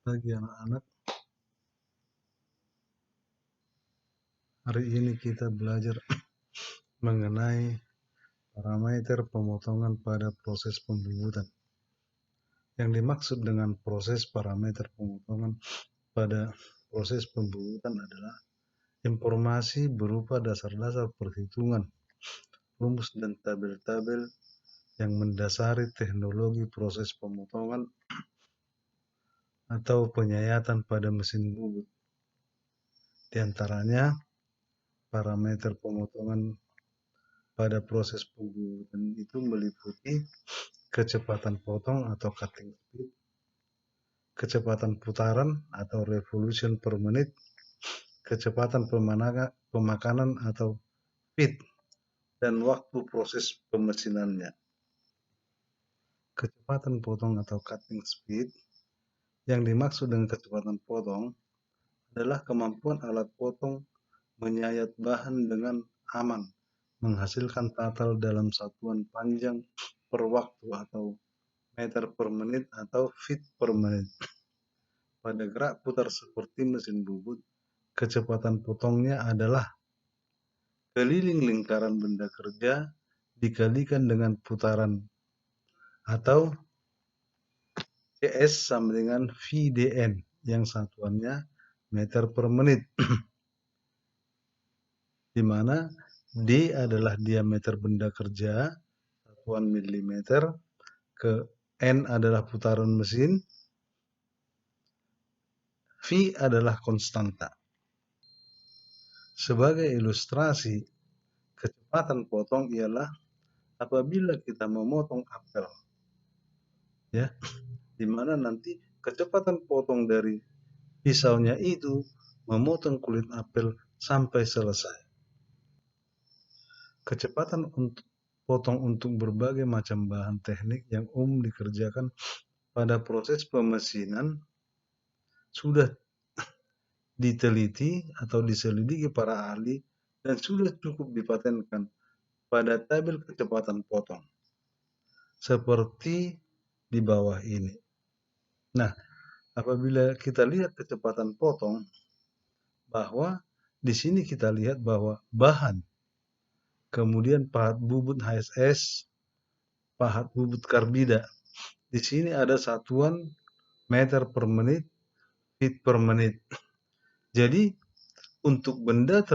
pagi anak-anak. Hari ini kita belajar mengenai parameter pemotongan pada proses pembubutan. Yang dimaksud dengan proses parameter pemotongan pada proses pembubutan adalah informasi berupa dasar-dasar perhitungan, rumus dan tabel-tabel yang mendasari teknologi proses pemotongan atau penyayatan pada mesin bubut. Di antaranya, parameter pemotongan pada proses pembubutan itu meliputi kecepatan potong atau cutting speed, kecepatan putaran atau revolution per menit, kecepatan pemakanan atau feed, dan waktu proses pemesinannya. Kecepatan potong atau cutting speed, yang dimaksud dengan kecepatan potong adalah kemampuan alat potong menyayat bahan dengan aman, menghasilkan tatal dalam satuan panjang per waktu atau meter per menit atau feet per menit. Pada gerak putar seperti mesin bubut, kecepatan potongnya adalah keliling lingkaran benda kerja dikalikan dengan putaran atau CS sama dengan VDN yang satuannya meter per menit, di mana D adalah diameter benda kerja, satuan milimeter, ke N adalah putaran mesin, V adalah konstanta. Sebagai ilustrasi, kecepatan potong ialah apabila kita memotong apel, ya, di mana nanti kecepatan potong dari pisaunya itu memotong kulit apel sampai selesai. Kecepatan untuk potong untuk berbagai macam bahan teknik yang dikerjakan pada proses pemesinan sudah diteliti atau diselidiki para ahli dan sudah cukup dipatenkan pada tabel kecepatan potong seperti di bawah ini. Nah, apabila kita lihat kecepatan potong, bahwa di sini kita lihat bahwa bahan, kemudian pahat bubut HSS, pahat bubut karbida, di sini ada satuan meter per menit, feet per menit. Jadi untuk benda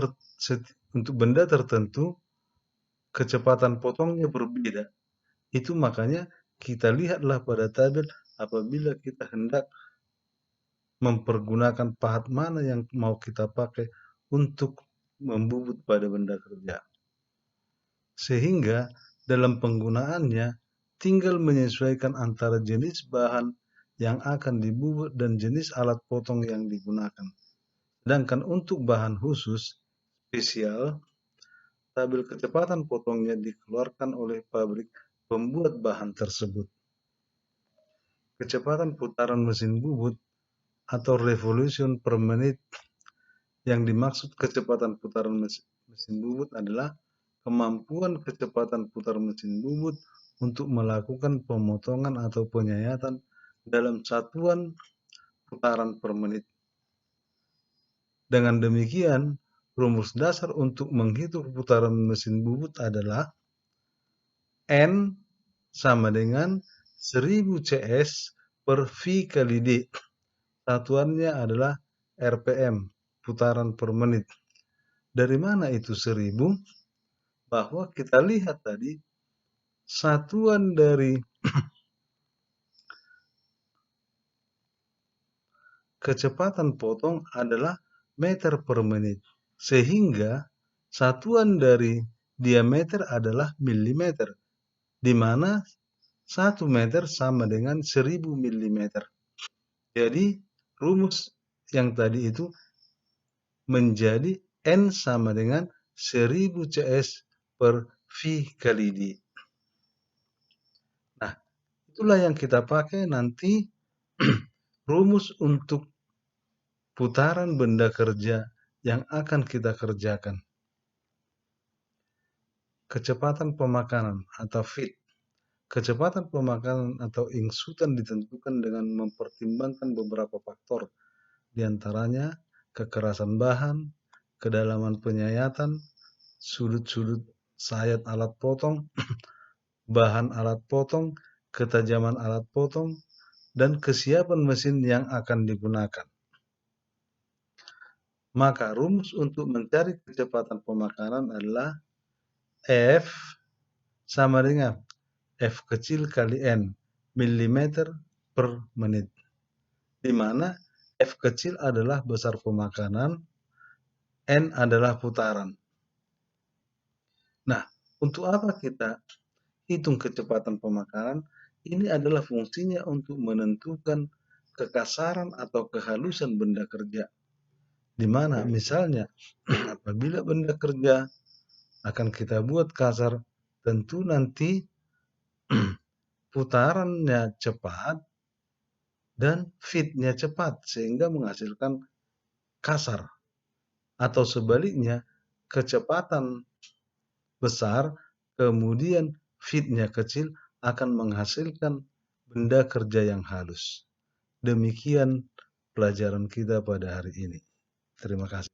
tertentu kecepatan potongnya berbeda. Itu makanya kita lihatlah pada tabel apabila kita hendak mempergunakan pahat mana yang mau kita pakai untuk membubut pada benda kerja. Sehingga dalam penggunaannya tinggal menyesuaikan antara jenis bahan yang akan dibubut dan jenis alat potong yang digunakan. Sedangkan untuk bahan khusus spesial, tabel kecepatan potongnya dikeluarkan oleh pabrik pembuat bahan tersebut. Kecepatan putaran mesin bubut atau revolution per menit, yang dimaksud kecepatan putaran mesin bubut adalah kemampuan kecepatan putar mesin bubut untuk melakukan pemotongan atau penyayatan dalam satuan putaran per menit. Dengan demikian, rumus dasar untuk menghitung putaran mesin bubut adalah N sama dengan 1000 CS per V kali D. Satuannya adalah RPM, putaran per menit. Dari mana itu 1000? Bahwa kita lihat tadi, satuan dari kecepatan potong adalah meter per menit. Sehingga satuan dari diameter adalah milimeter, di mana 1 meter sama dengan 1000 milimeter. Jadi rumus yang tadi itu menjadi N sama dengan 1000 CS per V kali D. Nah, itulah yang kita pakai nanti rumus untuk putaran benda kerja yang akan kita kerjakan. Kecepatan pemakanan atau feed. Kecepatan pemakanan atau ingsutan ditentukan dengan mempertimbangkan beberapa faktor, di antaranya kekerasan bahan, kedalaman penyayatan, sudut-sudut sayat alat potong, bahan alat potong, ketajaman alat potong, dan kesiapan mesin yang akan digunakan. Maka rumus untuk mencari kecepatan pemakanan adalah F sama dengan F kecil kali N milimeter per menit, di mana F kecil adalah besar pemakanan, N adalah putaran. Nah, untuk apa kita hitung kecepatan pemakanan? Ini adalah fungsinya untuk menentukan kekasaran atau kehalusan benda kerja. Di mana misalnya apabila benda kerja akan kita buat kasar, tentu nanti putarannya cepat dan fitnya cepat sehingga menghasilkan kasar. Atau sebaliknya, kecepatan besar kemudian fitnya kecil akan menghasilkan benda kerja yang halus. Demikian pelajaran kita pada hari ini. Terima kasih.